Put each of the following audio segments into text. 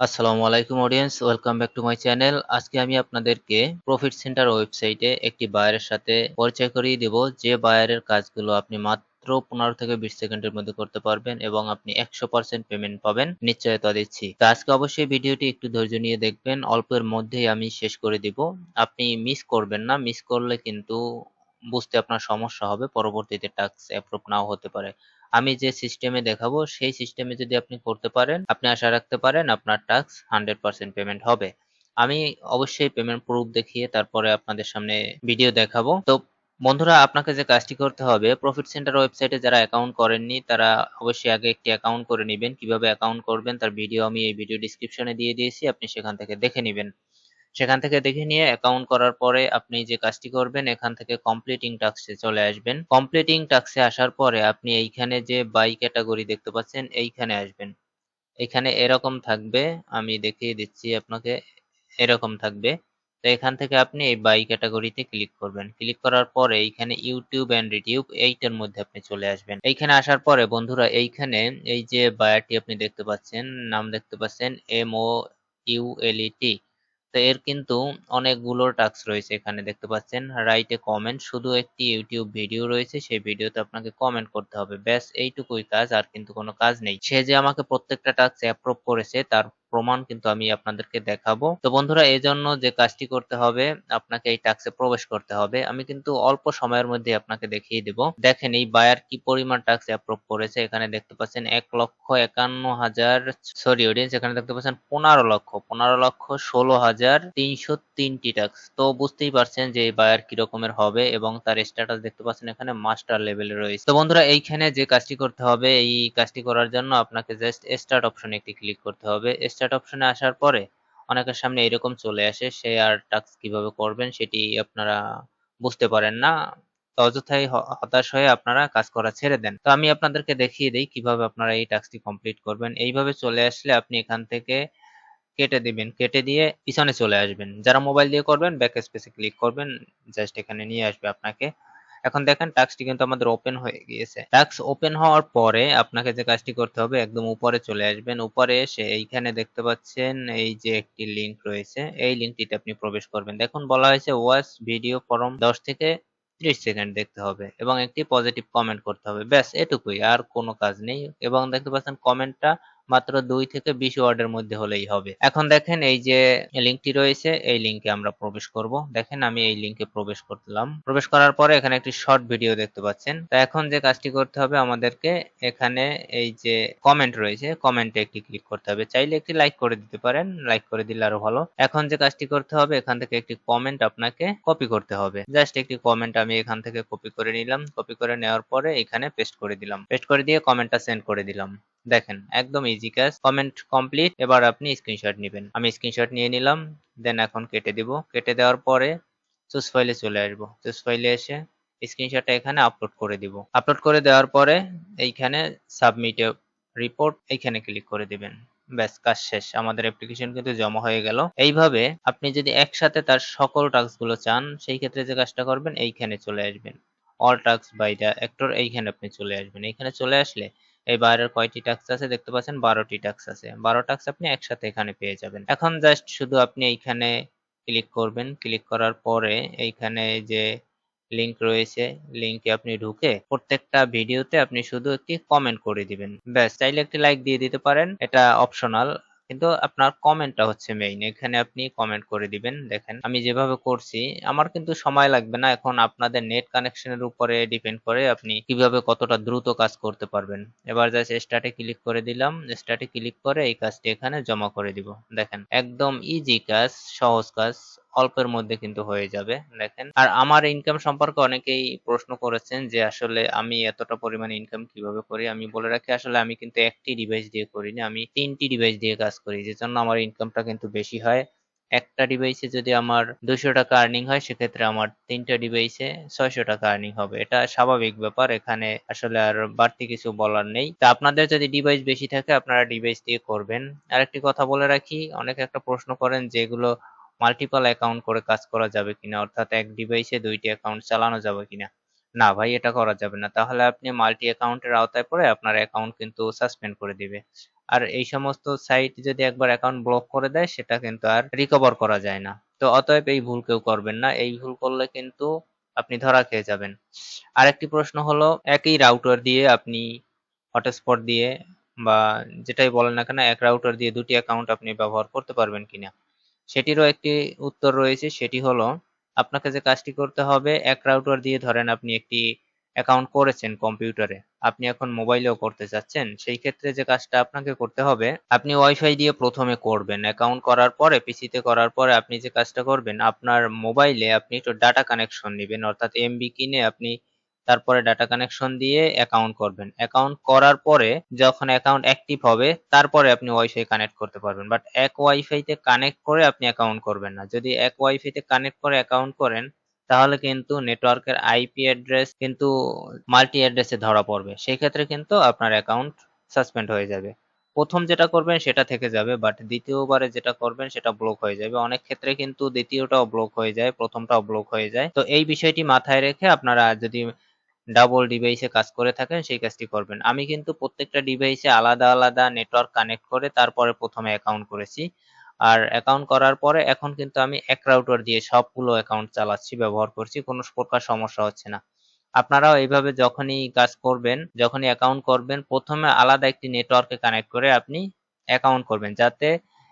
আসসালামু আলাইকুম audience, welcome back to my channel. আজকে আমি আপনাদেরকে প্রফিট সেন্টার ওয়েবসাইটে একটি বায়ারের সাথে পরিচয় করিয়ে দেব, যে বায়ারের কাজগুলো আপনি মাত্র 15 থেকে 20 সেকেন্ডের মধ্যে করতে পারবেন এবং আপনি 100% পেমেন্ট পাবেন, নিশ্চয়তা দিচ্ছি। তো আজকে অবশ্যই ভিডিওটি একটু ধৈর্য নিয়ে দেখবেন, অল্পের মধ্যেই আমি শেষ করে দিব। আপনি মিস করবেন না, মিস করলে কিন্তু বুঝতে আপনার সমস্যা হবে, পরবর্তীতে টাস্ক অ্যাপ্রুভ নাও হতে পারে। আমি যে সিস্টেমে দেখাবো সেই সিস্টেমে যদি আপনি করতে পারেন, আপনি আশা রাখতে পারেন আপনার টাস্ক 100% পেমেন্ট হবে। আমি অবশ্যই পেমেন্ট প্রুফ দেখিয়ে তারপরে আপনাদের সামনে ভিডিও দেখাবো। তো বন্ধুরা, আপনাকে যে কাজটি করতে হবে, প্রফিট সেন্টার ওয়েবসাইটে যারা অ্যাকাউন্ট করেননি তারা অবশ্যই আগে একটি অ্যাকাউন্ট করে নেবেন। কিভাবে অ্যাকাউন্ট করবেন তার ভিডিও আমি এই ভিডিও ডিসক্রিপশনে দিয়ে দিয়েছি, আপনি সেখান থেকে দেখে নেবেন। সেখান থেকে দেখে নিয়ে অ্যাকাউন্ট করার পরে আপনি যে কাজটি করবেন, এখান থেকে কমপ্লিটিং টাস্কে চলে আসবেন। কমপ্লিটিং টাস্কে আসার পরে আপনি এইখানে যে বাই ক্যাটাগরি দেখতে পাচ্ছেন, এইখানে আসবেন। এখানে এরকম থাকবে, আমি দেখিয়ে দিচ্ছি আপনাকে, এরকম থাকবে। তো এখান থেকে আপনি এই বাই ক্যাটাগরিতে ক্লিক করবেন। ক্লিক করার পরে এইখানে ইউটিউব অ্যান্ড রিটিউব, এইটার মধ্যে আপনি চলে আসবেন। এইখানে আসার পরে বন্ধুরা, এইখানে এই যে বায়ারটি আপনি দেখতে পাচ্ছেন, নাম দেখতে পাচ্ছেন MOULET। তো এর কিন্তু অনেকগুলো টাস্ক রয়েছে, এখানে দেখতে পাচ্ছেন রাইট এ কমেন্ট। শুধু একটি ইউটিউব ভিডিও রয়েছে, সেই ভিডিওতে আপনাকে কমেন্ট করতে হবে, ব্যাস এইটুকুই কাজ, আর কিন্তু কোনো কাজ নেই। সে যে আমাকে প্রত্যেকটা টাস্ক অ্যাপ্রুভ করেছে তার প্রমাণ কিন্তু আমি আপনাদেরকে দেখাবো। তো বন্ধুরা, এই জন্য যে কাজটি করতে হবে, আপনাকে এই টাস্কে প্রবেশ করতে হবে। আমি কিন্তু অল্প সময়ের মধ্যে আপনাকে দেখিয়ে দেব। দেখেন এই বায়ার কি পরিমাণ টাস্ক অ্যাপ্রুভ করেছে। এখানে দেখতে পাচ্ছেন 1,51,000, সরি অডিয়েন্স, এখানে দেখতে পাচ্ছেন 15,16,303টি টাস্ক। তো বুঝতেই পারছেন যে এই বায়ার কি রকমের হবে, এবং তার স্ট্যাটাস দেখতে পাচ্ছেন এখানে মাস্টার লেভেলে রয়েছে। তো বন্ধুরা, এইখানে যে কাজটি করতে হবে, এই কাজটি করার জন্য আপনাকে জাস্ট স্টার্ট অপশনে একটি ক্লিক করতে হবে। স্টার্ট অপশনে আসার পরে অনেকের সামনে এরকম চলে আসে, সে আর টাস্ক কিভাবে করবেন সেটি আপনারা বুঝতে পারেন না। তো অযথাই হতাশ হয়ে আপনারা কাজ করা ছেড়ে দেন। তো আমি আপনাদেরকে দেখিয়ে দেই কিভাবে আপনারা এই টাস্কটি কমপ্লিট করবেন। এইভাবে চলে আসলে আপনি এখান থেকে কেটে দিবেন, কেটে দিয়ে পিছনে চলে আসবেন। যারা মোবাইল দিয়ে করবেন ব্যাক স্পেসে ক্লিক করবেন, জাস্ট এখানে নিয়ে আসবে আপনাকে। এখন দেখেন টাস্কটি কিন্তু আমাদের ওপেন হয়ে গিয়েছে। টাস্ক ওপেন হওয়ার পরে আপনাকে যে কাজটি করতে হবে, একদম উপরে চলে আসবেন। উপরে এসে এইখানে দেখতে পাচ্ছেন এই যে একটি লিংক রয়েছে, এই লিংকটিতে আপনি প্রবেশ করবেন। দেখুন বলা হয়েছে ওয়াচ ভিডিও ফরম 10 থেকে 30 সেকেন্ড দেখতে হবে এবং একটি পজিটিভ কমেন্ট করতে হবে, ব্যাস এটুকুই, আর কোনো কাজ নেই। এবং দেখতে পাচ্ছেন কমেন্টটা মাত্র 2 থেকে 20 ওয়ার্ডের মধ্যে হলেই হবে। এখন দেখেন এই যে লিংকটি রয়েছে, এই লিংকে আমরা প্রবেশ করব। দেখেন আমি এই লিংকে প্রবেশ করলাম। প্রবেশ করার পরে এখানে একটি শর্ট ভিডিও দেখতে পাচ্ছেন। তো এখন যে কাজটি করতে হবে আমাদেরকে, এখানে এই যে কমেন্ট রয়েছে, কমেন্টে একটি ক্লিক করতে হবে। চাইলে একটি লাইক করে দিতে পারেন, লাইক করে দিলে আরো ভালো। এখন যে কাজটি করতে হবে, এখান থেকে একটি কমেন্ট আপনাকে কপি করতে হবে। জাস্ট একটি কমেন্ট আমি এখান থেকে কপি করে নিলাম। কপি করে নেওয়ার পরে এখানে পেস্ট করে দিলাম। পেস্ট করে দিয়ে কমেন্টটা সেন্ড করে দিলাম। দেখেন একদম ইজি কাজ, কমেন্ট কমপ্লিট। এবার আপনি স্ক্রিনশট নেবেন। আমি স্ক্রিনশট নিয়ে নিলাম, দেন এখন কেটে দিব। কেটে দেওয়ার পরে চুজ ফাইলে চলে আসবো। চুজ ফাইলে এসে স্ক্রিনশটটা এখানে আপলোড করে দিব। আপলোড করে দেওয়ার পরে এইখানে সাবমিট রিপোর্ট, এইখানে ক্লিক করে দিবেন। ব্যাস কাজ শেষ, আমাদের অ্যাপ্লিকেশন কিন্তু জমা হয়ে গেল। এইভাবে আপনি যদি একসাথে তার সকল টাস্কগুলো চান, সেই ক্ষেত্রে যে কাজটা করবেন, এইখানে চলে আসবেন। All task by the actor, এইখানে আপনি চলে আসবেন। এইখানে চলে আসলে এই বায়ারের কয়টি টাস্ক আছে দেখতে পাচ্ছেন, 12টি টাস্ক আছে। 12 টাস্ক আপনি একসাথে এখানে পেয়ে যাবেন। এখন জাস্ট শুধু আপনি এইখানে ক্লিক করবেন। ক্লিক করার পরে এইখানে যে লিংক রয়েছে, লিংকে আপনি ঢুকে প্রত্যেকটা ভিডিওতে আপনি শুধু একটি কমেন্ট করে দিবেন, ব্যাস। চাইলে একটি লাইক দিয়ে দিতে পারেন, এটা অপশনাল, কিন্তু আপনার কমেন্টটা হচ্ছে মেইন। এখানে আপনি কমেন্ট করে দিবেন। দেখেন আমি যেভাবে করছি, আমার কিন্তু সময় লাগবে না। এখন আপনাদের নেট কানেকশনের উপরে ডিপেন্ড করে আপনি কিভাবে কতটা দ্রুত কাজ করতে পারবেন। এবার জাস্ট স্টার্টে ক্লিক করে দিলাম। স্টার্টে ক্লিক করে এই কাজটি এখানে জমা করে দিব। দেখেন একদম ইজি কাজ, সহজ কাজ, অল্পের মধ্যে কিন্তু হয়ে যাবে। দেখেন, আর আমার ইনকাম সম্পর্কে অনেকেই প্রশ্ন করেছেন যে আসলে আমি এতটা পরিমাণে ইনকাম কিভাবে করি। আমি বলে রাখি, আসলে আমি কিন্তু একটি ডিভাইস দিয়ে করিনি, আমি 3টি ডিভাইস দিয়ে কাজ করি, যে জন্য আমার ইনকামটা কিন্তু বেশি হয়। একটা ডিভাইসে যদি আমার 200 টাকা আর্নিং হয়, সেক্ষেত্রে আমার 3টা ডিভাইসে 600 টাকা আর্নিং হবে। এটা স্বাভাবিক ব্যাপার, এখানে আসলে আর বাড়তি কিছু বলার নেই। তা আপনাদের যদি ডিভাইস বেশি থাকে, আপনারা ডিভাইস দিয়ে করবেন। আরেকটি কথা বলে রাখি, অনেকে একটা প্রশ্ন করেন যে এগুলো মাল্টিপল অ্যাকাউন্ট করে কাজ করা যাবে কিনা, অর্থাৎ এক ডিভাইসে 2টি অ্যাকাউন্ট চালানো যাবে কিনা। না ভাই, এটা করা যাবে না, তাহলে আপনি মাল্টি অ্যাকাউন্টের আওতায় পড়ে আপনার অ্যাকাউন্ট কিন্তু সাসপেন্ড করে দিবে। আর এই সমস্ত সাইট যদি একবার অ্যাকাউন্ট ব্লক করে দেয় সেটা কিন্তু আর রিকভার করা যায় না। তো অতএব এই ভুল কেউ করবেন না। এই ভুল করলে কিন্তু আপনি ধরা খেয়ে যাবেন। আরেকটি প্রশ্ন হলো, একই রাউটার দিয়ে আপনি হটস্পট দিয়ে বা যেটাই বলেন না কেন, এক রাউটার দিয়ে দুটি অ্যাকাউন্ট আপনি ব্যবহার করতে পারবেন কিনা? সেটিরও একটি উত্তর রয়েছে। সেটি হলো, আপনাকে যে কাজটি করতে হবে, এক রাউটার দিয়ে ধরেন আপনি একটি অ্যাকাউন্ট করেছেন কম্পিউটারে, আপনি এখন মোবাইলেও করতে চাচ্ছেন, সেই ক্ষেত্রে যে কাজটা আপনাকে করতে হবে, আপনি ওয়াইফাই দিয়ে প্রথমে করবেন। অ্যাকাউন্ট করার পরে, পিসিতে করার পরে আপনি যে কাজটা করবেন, আপনার মোবাইলে আপনি একটু ডাটা কানেকশন নিবেন, অর্থাৎ এমবি কিনে আপনি তারপরে ডাটা কানেকশন দিয়ে অ্যাকাউন্ট করবেন। অ্যাকাউন্ট করার পরে যখন অ্যাকাউন্ট অ্যাক্টিভ হবে তারপরে আপনি ওয়াইফাই কানেক্ট করতে পারবেন। বাট এক ওয়াইফাইতে কানেক্ট করে আপনি অ্যাকাউন্ট করবেন না। যদি এক ওয়াইফাইতে কানেক্ট করে অ্যাকাউন্ট করেন তাহলে কিন্তু নেটওয়ার্কের আইপি অ্যাড্রেস কিন্তু মাল্টি অ্যাড্রেসে ধরা পড়বে। সেই ক্ষেত্রে কিন্তু আপনার অ্যাকাউন্ট সাসপেন্ড হয়ে যাবে। প্রথম যেটা করবেন সেটা থেকে যাবে, বাট দ্বিতীয়বারে যেটা করবেন সেটা ব্লক হয়ে যাবে। অনেক ক্ষেত্রে কিন্তু দ্বিতীয়টাও ব্লক হয়ে যায়, প্রথমটাও ব্লক হয়ে যায়। তো এই বিষয়টি মাথায় রেখে আপনারা যদি ডাবল ডিভাইসে কাজ করে থাকেন সেই কাজটি করবেন। আমি কিন্তু প্রত্যেকটা ডিভাইসে আলাদা আলাদা নেটওয়ার্ক কানেক্ট করে তারপরে প্রথমে অ্যাকাউন্ট করেছি। আর অ্যাকাউন্ট করার পরে এখন কিন্তু আমি এক রাউটার দিয়ে সবগুলো অ্যাকাউন্ট চালাচ্ছি, ব্যবহার করছি, কোনো প্রকার সমস্যা হচ্ছে না। আপনারাও এইভাবে যখনই কাজ করবেন, যখনই অ্যাকাউন্ট করবেন, প্রথমে আলাদা একটি নেটওয়ার্কে কানেক্ট করে আপনি অ্যাকাউন্ট করবেন, যাতে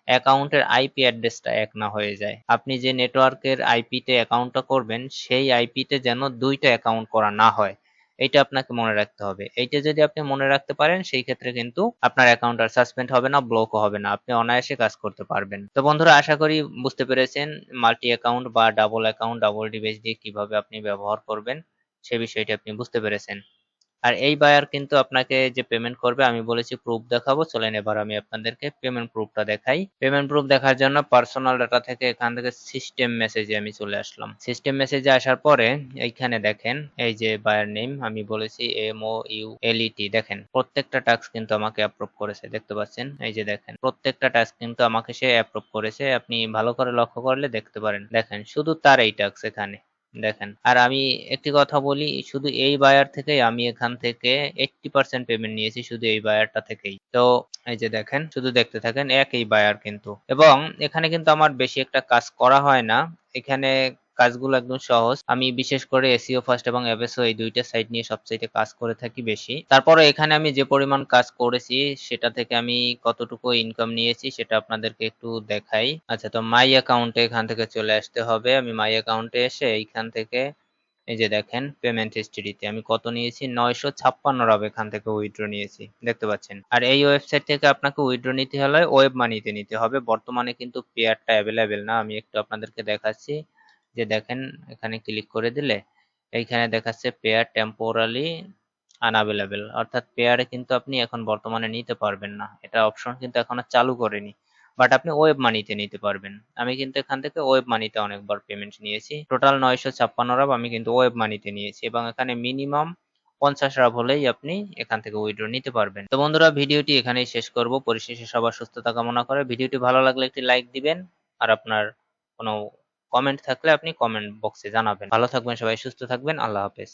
অ্যাকাউন্টের আইপি অ্যাড্রেসটা এক না হয়ে যায়। আপনি যে নেটওয়ার্কের আইপিতে অ্যাকাউন্টটা করবেন সেই আইপিতে যেন দুইটা অ্যাকাউন্ট করা না হয়, এইটা আপনাকে মনে রাখতে হবে। এইটা যদি আপনি মনে রাখতে পারেন সেই ক্ষেত্রে কিন্তু আপনার অ্যাকাউন্ট আর সাসপেন্ড হবে না, ব্লকও হবে না, আপনি অনায়াসে কাজ করতে পারবেন। তো বন্ধুরা, আশা করি বুঝতে পেরেছেন মাল্টি অ্যাকাউন্ট বা ডাবল অ্যাকাউন্ট, ডাবল ডিভাইস দিয়ে কিভাবে আপনি ব্যবহার করবেন সে বিষয়টি আপনি বুঝতে পেরেছেন। আর এই বায়ার কিন্তু আপনাকে যে পেমেন্ট করবে, আমি বলেছি প্রুফ দেখাবো। চলেন এবার আমি আপনাদেরকে পেমেন্ট প্রুফটা দেখাই। পেমেন্ট প্রুফ দেখার জন্য পার্সোনাল ডাটা থেকে এখান থেকে সিস্টেম মেসেজে আমি চলে আসলাম। সিস্টেম মেসেজে আসার পরে এইখানে দেখেন, এই যে বায়ার নেম আমি বলেছি MOULET, দেখেন প্রত্যেকটা টাস্ক কিন্তু আমাকে অ্যাপ্রুভ করেছে, দেখতে পাচ্ছেন? এই যে দেখেন প্রত্যেকটা টাস্ক কিন্তু আমাকে সে অ্যাপ্রুভ করেছে। আপনি ভালো করে লক্ষ্য করলে দেখতে পারেন, দেখেন শুধু তার এই টাস্ক এখানে দেখেন। আর আমি একটি কথা বলি, শুধু এই বায়ার থেকেই আমি এখান থেকে 80% পেমেন্ট নিয়েছি, শুধু এই বায়ারটা থেকেই। তো এই যে দেখেন, শুধু দেখতে থাকেন, একই বায়ার কিন্তু। এবং এখানে কিন্তু আমার বেশি একটা কাজ করা হয় না, এখানে কাজগুলো একদম সহজ। আমি বিশেষ করে এসইও ফার্স্ট এবং এফএসও এই দুইটা সাইট নিয়ে সবচাইতে কাজ করে থাকি বেশি। তারপরে এখানে আমি যে পরিমাণ কাজ করেছি সেটা থেকে আমি কতটুকু ইনকাম নিয়েছি সেটা আপনাদেরকে একটু দেখাই। আচ্ছা, তো মাই অ্যাকাউন্টে এখান থেকে চলে আসতে হবে। আমি মাই অ্যাকাউন্টে এসে এইখান থেকে এই যে দেখেন পেমেন্ট হিস্ট্রিতে আমি কত নিয়েছি, 956 রাব এখান থেকে উইথড্র নিয়েছি, দেখতে পাচ্ছেন। আর এই ওয়েবসাইট থেকে আপনাকে উইথড্র নিতে হলে ওয়েব মানিতে নিতে হবে। বর্তমানে কিন্তু পেয়ারটা অ্যাভেলেবেল না, আমি একটু আপনাদেরকে দেখাচ্ছি। যে দেখেন এখানে ক্লিক করে দিলে এইখানে দেখাচ্ছে পেয়ার টেম্পোরালি আনঅ্যাভেলেবেল, অর্থাৎ পেয়ারে কিন্তু আপনি এখন বর্তমানে নিতে পারবেন না, এটা অপশন কিন্তু এখনো চালু করেনি। বাট আপনি ওয়েব মানিতে নিতে পারবেন। আমি কিন্তু এখান থেকে ওয়েব মানিতে অনেকবার পেমেন্ট নিয়েছি, টোটাল 956 রাব আমি কিন্তু ওয়েব মানিতে নিয়েছি, এবং এখানে মিনিমাম 50 রাব হলেই আপনি এখান থেকে উইথড্র নিতে পারবেন। তো বন্ধুরা, ভিডিওটি এখানেই শেষ করব। পরিশেষে সবার সুস্থতা কামনা করে ভিডিওটি ভালো লাগলে একটি লাইক দিবেন, আর আপনার কোনো কমেন্ট থাকলে আপনি কমেন্ট বক্সে জানাবেন। ভালো থাকবেন সবাই, সুস্থ থাকবেন, আল্লাহ হাফেজ।